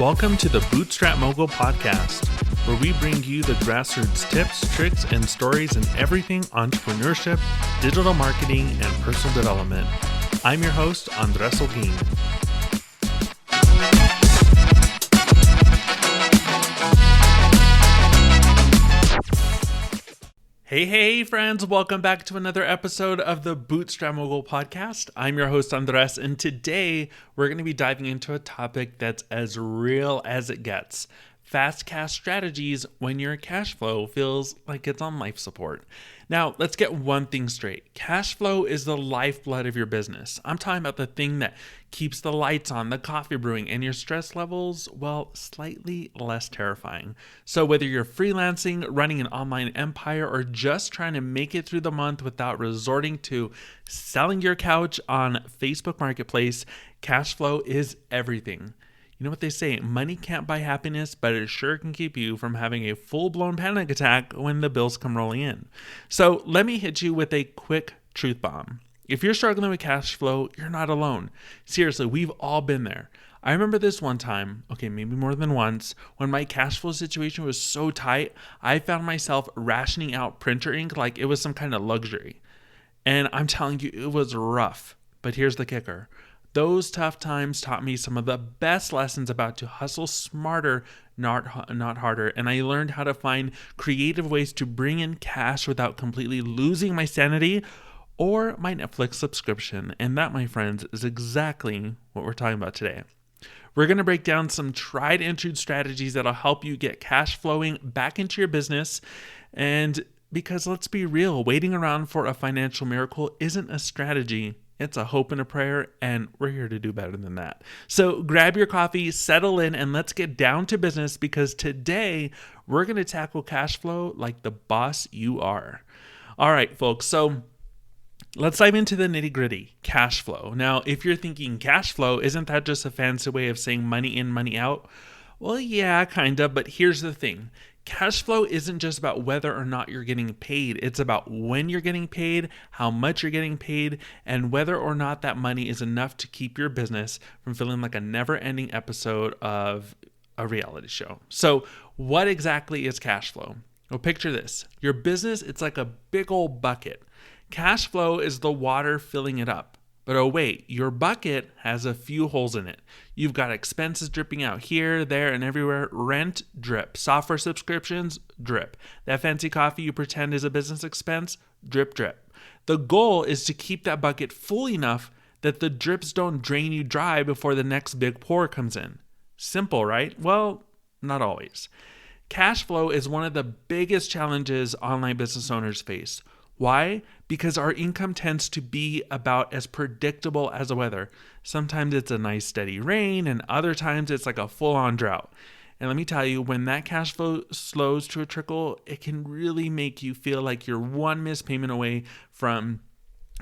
Welcome to the Bootstrap Mogul Podcast, where we bring you the grassroots tips, tricks, and stories in everything entrepreneurship, digital marketing, and personal development. I'm your host, Andres Holguin. Hey, friends. Welcome back to another episode of the Bootstrap Mogul Podcast. I'm your host, Andres, and today we're going to be diving into a topic that's as real as it gets. Fast cash strategies when your cash flow feels like it's on life support. Now, let's get one thing straight. Cash flow is the lifeblood of your business. I'm talking about the thing that keeps the lights on, the coffee brewing, and your stress levels, well, slightly less terrifying. So whether you're freelancing, running an online empire, or just trying to make it through the month without resorting to selling your couch on Facebook Marketplace, cash flow is everything. You know what they say, money can't buy happiness, but it sure can keep you from having a full-blown panic attack when the bills come rolling in. So let me hit you with a quick truth bomb. If you're struggling with cash flow, you're not alone. Seriously, we've all been there. I remember this one time, maybe more than once, when my cash flow situation was so tight, I found myself rationing out printer ink like it was some kind of luxury. And I'm telling you, it was rough. But here's the kicker. Those tough times taught me some of the best lessons about to hustle smarter, not harder. And I learned how to find creative ways to bring in cash without completely losing my sanity or my Netflix subscription. And that, my friends, is exactly what we're talking about today. We're going to break down some tried and true strategies that'll help you get cash flowing back into your business. And because let's be real, waiting around for a financial miracle isn't a strategy. It's a hope and a prayer, and we're here to do better than that. So grab your coffee, settle in, and let's get down to business because today we're going to tackle cash flow like the boss you are. All right, folks. So let's dive into the nitty-gritty, cash flow. Now, if you're thinking cash flow, isn't that just a fancy way of saying money in, money out? Well, yeah, kind of, but here's the thing. Cash flow isn't just about whether or not you're getting paid. It's about when you're getting paid, how much you're getting paid, and whether or not that money is enough to keep your business from feeling like a never-ending episode of a reality show. So what exactly is cash flow? Well, picture this. Your business, it's like a big old bucket. Cash flow is the water filling it up. But oh wait, your bucket has a few holes in it. You've got expenses dripping out here, there, and everywhere. Rent, drip. Software subscriptions, drip. That fancy coffee you pretend is a business expense, drip, drip. The goal is to keep that bucket full enough that the drips don't drain you dry before the next big pour comes in. Simple, right? Well, not always. Cash flow is one of the biggest challenges online business owners face. Why? Because our income tends to be about as predictable as the weather. Sometimes it's a nice steady rain, and other times it's like a full-on drought. And let me tell you, when that cash flow slows to a trickle, it can really make you feel like you're one missed payment away from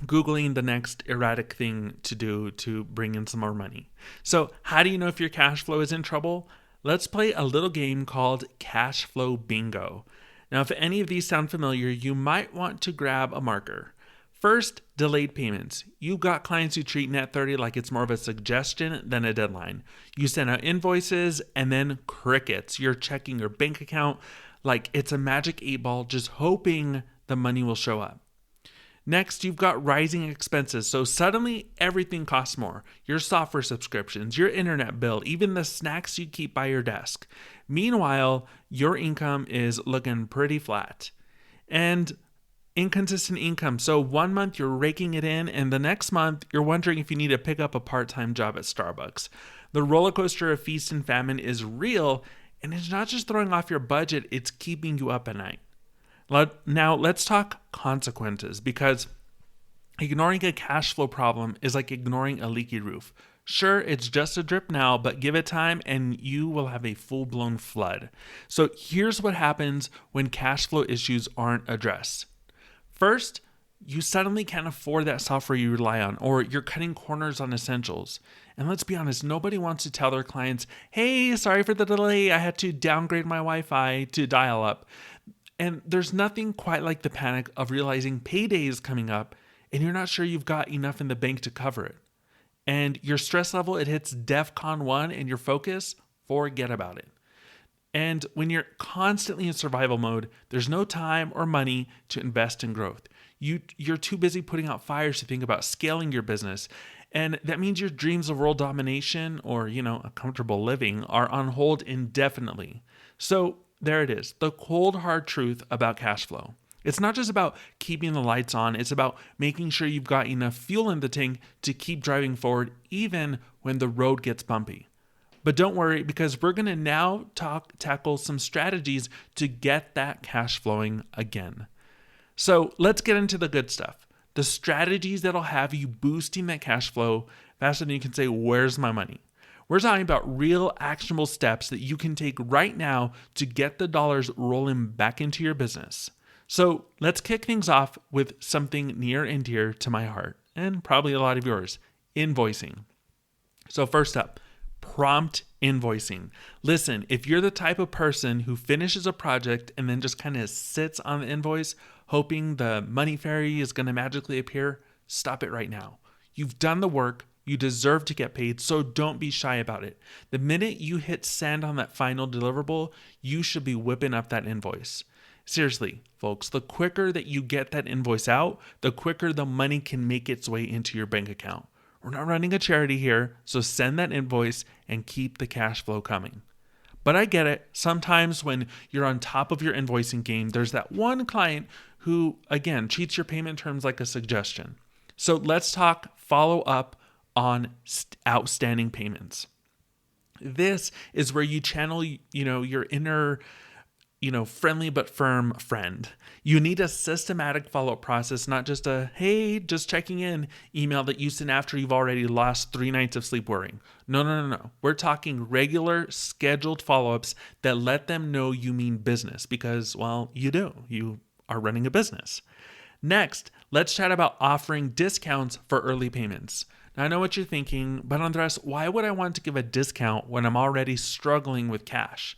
Googling the next erratic thing to do to bring in some more money. So how do you know if your cash flow is in trouble? Let's play a little game called Cash Flow Bingo. Now, if any of these sound familiar, you might want to grab a marker. First, delayed payments. You've got clients who treat Net30 like it's more of a suggestion than a deadline. You send out invoices and then crickets. You're checking your bank account like it's a magic 8-ball, just hoping the money will show up. Next, you've got rising expenses. So suddenly everything costs more. Your software subscriptions, your internet bill, even the snacks you keep by your desk. Meanwhile, your income is looking pretty flat. And inconsistent income. So one month you're raking it in, and the next month you're wondering if you need to pick up a part-time job at Starbucks. The roller coaster of feast and famine is real, and it's not just throwing off your budget, it's keeping you up at night. Now, let's talk consequences, because ignoring a cash flow problem is like ignoring a leaky roof. Sure, it's just a drip now, but give it time and you will have a full-blown flood. So here's what happens when cash flow issues aren't addressed. First, you suddenly can't afford that software you rely on, or you're cutting corners on essentials. And let's be honest, nobody wants to tell their clients, hey, sorry for the delay, I had to downgrade my Wi-Fi to dial-up. And there's nothing quite like the panic of realizing payday is coming up and you're not sure you've got enough in the bank to cover it. And your stress level, it hits DEFCON 1 and your focus, forget about it. And when you're constantly in survival mode, there's no time or money to invest in growth. You're too busy putting out fires to think about scaling your business. And that means your dreams of world domination or, a comfortable living are on hold indefinitely. So there it is, the cold hard truth about cash flow. It's not just about keeping the lights on, it's about making sure you've got enough fuel in the tank to keep driving forward even when the road gets bumpy. But don't worry, because we're going to now tackle some strategies to get that cash flowing again. So let's get into the good stuff. The strategies that'll have you boosting that cash flow faster than you can say, where's my money? We're talking about real actionable steps that you can take right now to get the dollars rolling back into your business. So let's kick things off with something near and dear to my heart, and probably a lot of yours, invoicing. So first up, prompt invoicing. Listen, if you're the type of person who finishes a project and then just kind of sits on the invoice, hoping the money fairy is going to magically appear, stop it right now. You've done the work, you deserve to get paid, so don't be shy about it. The minute you hit send on that final deliverable, you should be whipping up that invoice. Seriously, folks, the quicker that you get that invoice out, the quicker the money can make its way into your bank account. We're not running a charity here, so send that invoice and keep the cash flow coming. But I get it. Sometimes when you're on top of your invoicing game, there's that one client who, again, treats your payment terms like a suggestion. So let's talk follow up on outstanding payments. This is where you channel, your inner friendly but firm friend. You need a systematic follow-up process, not just a, hey, just checking in email that you send after you've already lost 3 nights of sleep worrying. No. We're talking regular, scheduled follow-ups that let them know you mean business because, well, you do. You are running a business. Next, let's chat about offering discounts for early payments. Now, I know what you're thinking, but Andres, why would I want to give a discount when I'm already struggling with cash?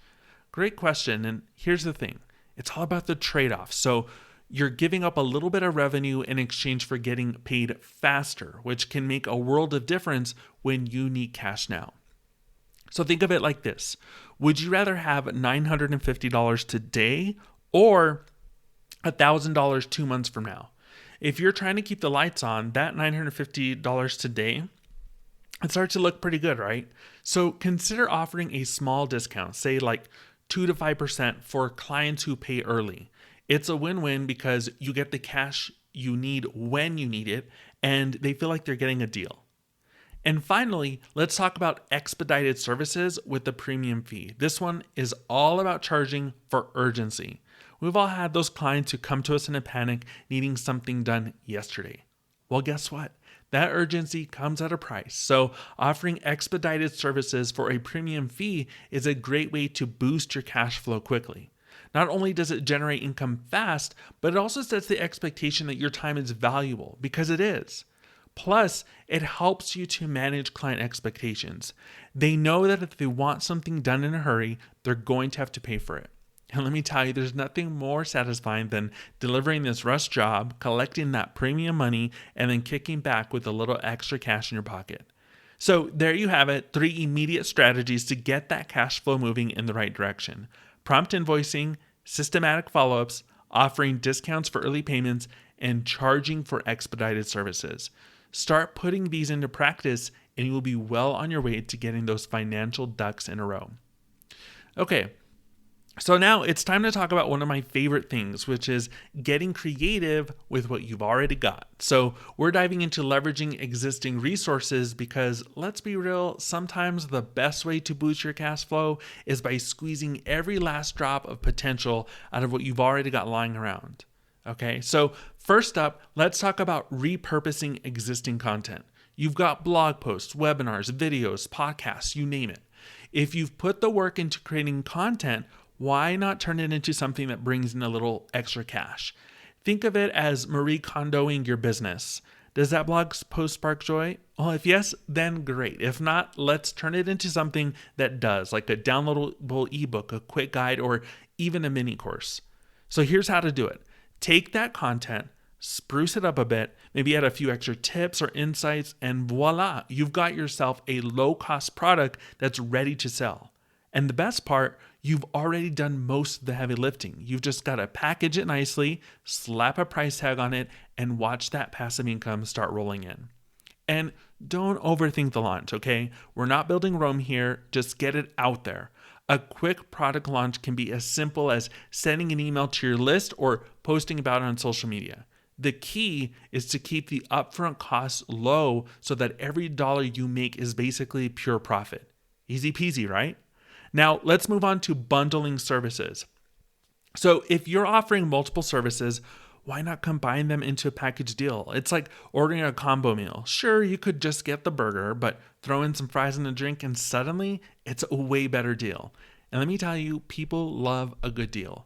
Great question, and here's the thing. It's all about the trade-off. So you're giving up a little bit of revenue in exchange for getting paid faster, which can make a world of difference when you need cash now. So think of it like this. Would you rather have $950 today or $1,000 2 months from now? If you're trying to keep the lights on, that $950 today, it starts to look pretty good, right? So consider offering a small discount, say like 2 to 5% for clients who pay early. It's a win-win because you get the cash you need when you need it, and they feel like they're getting a deal. And finally, let's talk about expedited services with the premium fee. This one is all about charging for urgency. We've all had those clients who come to us in a panic needing something done yesterday. Well, guess what? That urgency comes at a price. So offering expedited services for a premium fee is a great way to boost your cash flow quickly. Not only does it generate income fast, but it also sets the expectation that your time is valuable, because it is. Plus, it helps you to manage client expectations. They know that if they want something done in a hurry, they're going to have to pay for it. And let me tell you, there's nothing more satisfying than delivering this rush job, collecting that premium money, and then kicking back with a little extra cash in your pocket. So there you have it, 3 immediate strategies to get that cash flow moving in the right direction. Prompt invoicing, systematic follow-ups, offering discounts for early payments, and charging for expedited services. Start putting these into practice, and you will be well on your way to getting those financial ducks in a row. Okay. So now it's time to talk about one of my favorite things, which is getting creative with what you've already got. So we're diving into leveraging existing resources because, let's be real, sometimes the best way to boost your cash flow is by squeezing every last drop of potential out of what you've already got lying around. Okay, so first up, let's talk about repurposing existing content. You've got blog posts, webinars, videos, podcasts, you name it. If you've put the work into creating content, why not turn it into something that brings in a little extra cash? Think of it as Marie Kondoing your business. Does that blog post spark joy? Well, if yes, then great. If not, let's turn it into something that does, like a downloadable ebook, a quick guide, or even a mini course. So here's how to do it. Take that content, spruce it up a bit, maybe add a few extra tips or insights, and voila, you've got yourself a low-cost product that's ready to sell. And the best part, you've already done most of the heavy lifting. You've just got to package it nicely, slap a price tag on it, and watch that passive income start rolling in. And don't overthink the launch, okay? We're not building Rome here, just get it out there. A quick product launch can be as simple as sending an email to your list or posting about it on social media. The key is to keep the upfront costs low so that every dollar you make is basically pure profit. Easy peasy, right? Now, let's move on to bundling services. So if you're offering multiple services, why not combine them into a package deal? It's like ordering a combo meal. Sure, you could just get the burger, but throw in some fries and a drink, and suddenly it's a way better deal. And let me tell you, people love a good deal.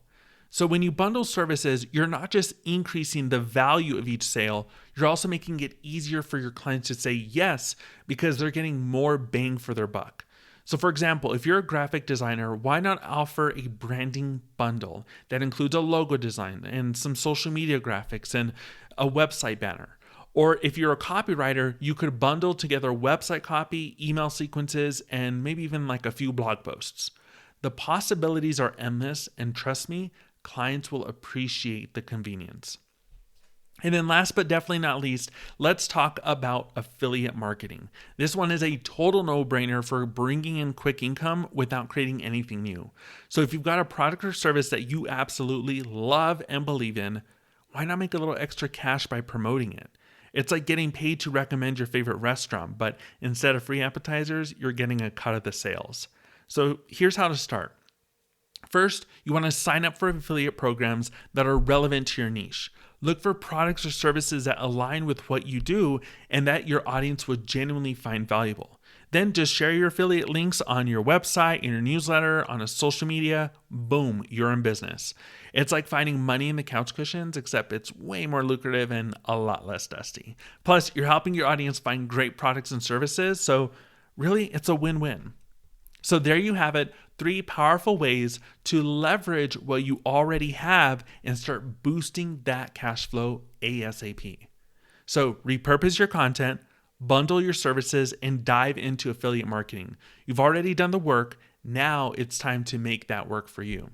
So when you bundle services, you're not just increasing the value of each sale, you're also making it easier for your clients to say yes because they're getting more bang for their buck. So for example, if you're a graphic designer, why not offer a branding bundle that includes a logo design and some social media graphics and a website banner? Or if you're a copywriter, you could bundle together website copy, email sequences, and maybe even like a few blog posts. The possibilities are endless, and trust me, clients will appreciate the convenience. And then last but definitely not least, let's talk about affiliate marketing. This one is a total no-brainer for bringing in quick income without creating anything new. So if you've got a product or service that you absolutely love and believe in, why not make a little extra cash by promoting it? It's like getting paid to recommend your favorite restaurant, but instead of free appetizers, you're getting a cut of the sales. So here's how to start. First, you want to sign up for affiliate programs that are relevant to your niche. Look for products or services that align with what you do and that your audience would genuinely find valuable. Then just share your affiliate links on your website, in your newsletter, on a social media. Boom, you're in business. It's like finding money in the couch cushions, except it's way more lucrative and a lot less dusty. Plus, you're helping your audience find great products and services, so really, it's a win-win. So there you have it, 3 powerful ways to leverage what you already have and start boosting that cash flow ASAP. So repurpose your content, bundle your services, and dive into affiliate marketing. You've already done the work. Now it's time to make that work for you.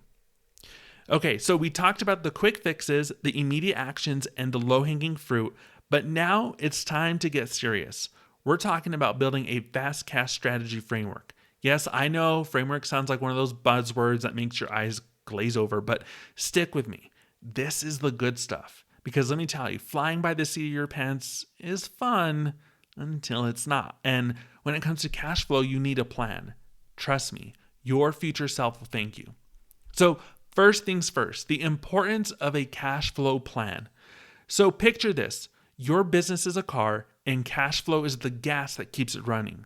Okay, so we talked about the quick fixes, the immediate actions, and the low-hanging fruit, but now it's time to get serious. We're talking about building a fast cash strategy framework. Yes, I know framework sounds like one of those buzzwords that makes your eyes glaze over, but stick with me. This is the good stuff. Because let me tell you, flying by the seat of your pants is fun until it's not. And when it comes to cash flow, you need a plan. Trust me, your future self will thank you. So first things first, the importance of a cash flow plan. So picture this, your business is a car and cash flow is the gas that keeps it running.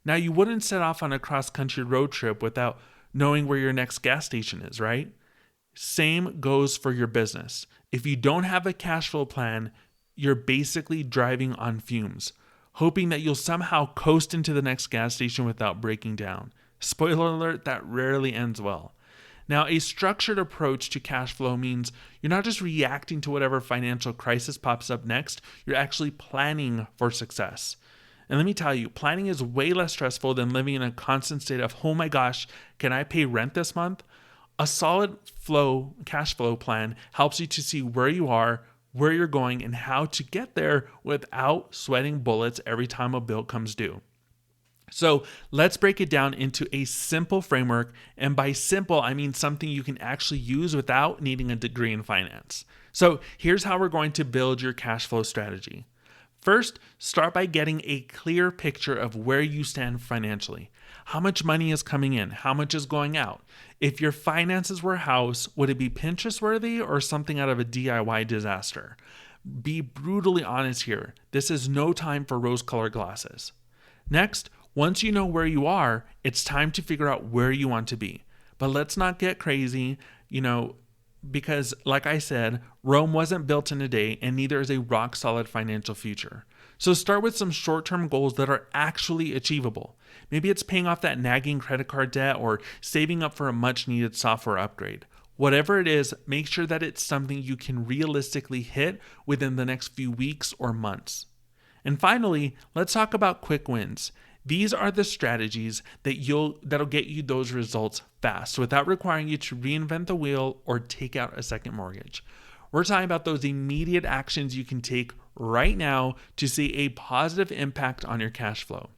Now, you wouldn't set off on a cross-country road trip without knowing where your next gas station is, right? Same goes for your business. If you don't have a cash flow plan, you're basically driving on fumes, hoping that you'll somehow coast into the next gas station without breaking down. Spoiler alert, that rarely ends well. Now, a structured approach to cash flow means you're not just reacting to whatever financial crisis pops up next, you're actually planning for success. And let me tell you, planning is way less stressful than living in a constant state of, oh my gosh, can I pay rent this month? A solid cash flow plan helps you to see where you are, where you're going, and how to get there without sweating bullets every time a bill comes due. So let's break it down into a simple framework. And by simple, I mean something you can actually use without needing a degree in finance. So here's how we're going to build your cash flow strategy. First, start by getting a clear picture of where you stand financially. How much money is coming in? How much is going out? If your finances were a house, would it be Pinterest worthy or something out of a DIY disaster? Be brutally honest here. This is no time for rose-colored glasses. Next, once you know where you are, it's time to figure out where you want to be. But let's not get crazy, because like I said, Rome wasn't built in a day and neither is a rock solid financial future. So start with some short-term goals that are actually achievable. Maybe it's paying off that nagging credit card debt or saving up for a much needed software upgrade. Whatever it is, make sure that it's something you can realistically hit within the next few weeks or months. And finally, let's talk about quick wins. These are the strategies that'll get you those results fast without requiring you to reinvent the wheel or take out a second mortgage. We're talking about those immediate actions you can take right now to see a positive impact on your cash flow.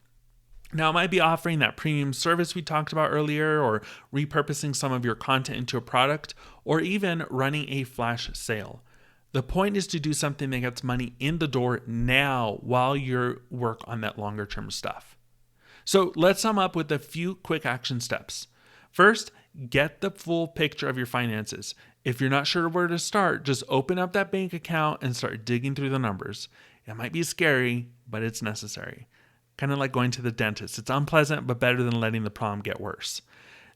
Now, it might be offering that premium service we talked about earlier, or repurposing some of your content into a product, or even running a flash sale. The point is to do something that gets money in the door now while you work on that longer term stuff. So let's sum up with a few quick action steps. First, get the full picture of your finances. If you're not sure where to start, just open up that bank account and start digging through the numbers. It might be scary, but it's necessary. Kind of like going to the dentist. It's unpleasant, but better than letting the problem get worse.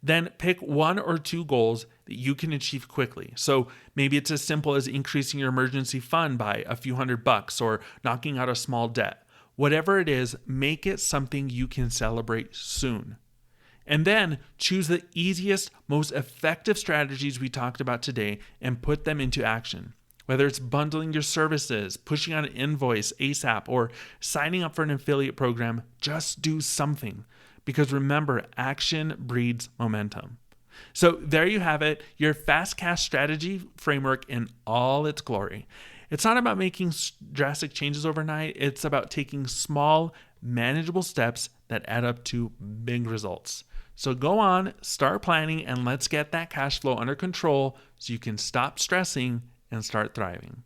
Then pick 1 or 2 goals that you can achieve quickly. So maybe it's as simple as increasing your emergency fund by a few $100 or knocking out a small debt. Whatever it is, make it something you can celebrate soon. And then choose the easiest, most effective strategies we talked about today and put them into action. Whether it's bundling your services, pushing out an invoice ASAP, or signing up for an affiliate program, just do something. Because remember, action breeds momentum. So there you have it, your fast cash strategy framework in all its glory. It's not about making drastic changes overnight. It's about taking small, manageable steps that add up to big results. So go on, start planning, and let's get that cash flow under control so you can stop stressing and start thriving.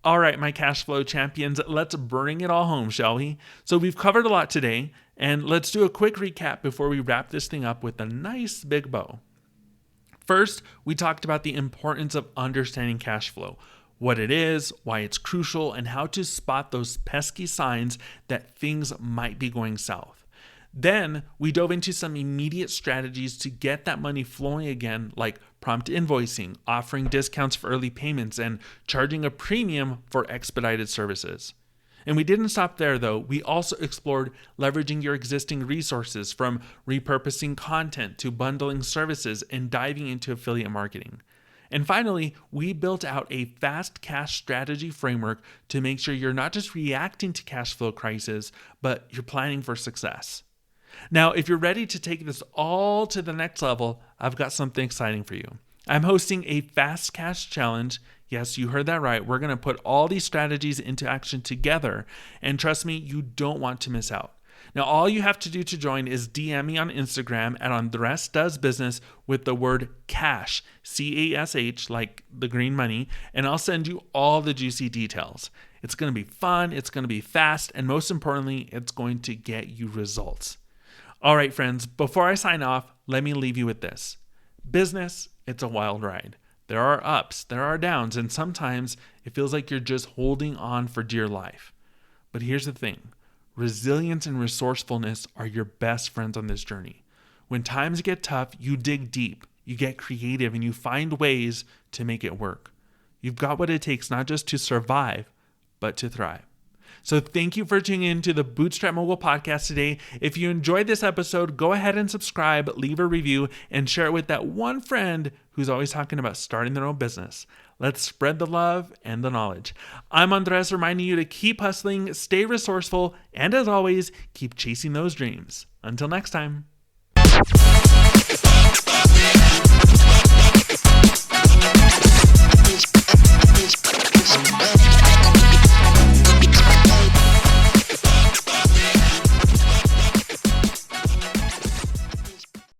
All right, my cash flow champions, let's bring it all home, shall we? So we've covered a lot today, and let's do a quick recap before we wrap this thing up with a nice big bow. First, we talked about the importance of understanding cash flow, what it is, why it's crucial, and how to spot those pesky signs that things might be going south. Then we dove into some immediate strategies to get that money flowing again, like prompt invoicing, offering discounts for early payments, and charging a premium for expedited services. And we didn't stop there though. We also explored leveraging your existing resources, from repurposing content to bundling services and diving into affiliate marketing. And finally, we built out a fast cash strategy framework to make sure you're not just reacting to cash flow crises, but you're planning for success. Now, if you're ready to take this all to the next level, I've got something exciting for you. I'm hosting a fast cash challenge. Yes, you heard that right. We're going to put all these strategies into action together. And trust me, you don't want to miss out. Now, all you have to do to join is DM me on Instagram at Andres Does Business with the word cash, CASH, like the green money, and I'll send you all the juicy details. It's going to be fun, it's going to be fast, and most importantly, it's going to get you results. All right, friends, before I sign off, let me leave you with this. Business, it's a wild ride. There are ups, there are downs, and sometimes it feels like you're just holding on for dear life. But here's the thing. Resilience and resourcefulness are your best friends on this journey. When times get tough, you dig deep, you get creative, and you find ways to make it work. You've got what it takes not just to survive, but to thrive. So thank you for tuning in to the Bootstrap Mogul Podcast today. If you enjoyed this episode, go ahead and subscribe, leave a review, and share it with that one friend who's always talking about starting their own business. Let's spread the love and the knowledge. I'm Andres, reminding you to keep hustling, stay resourceful, and as always, keep chasing those dreams. Until next time.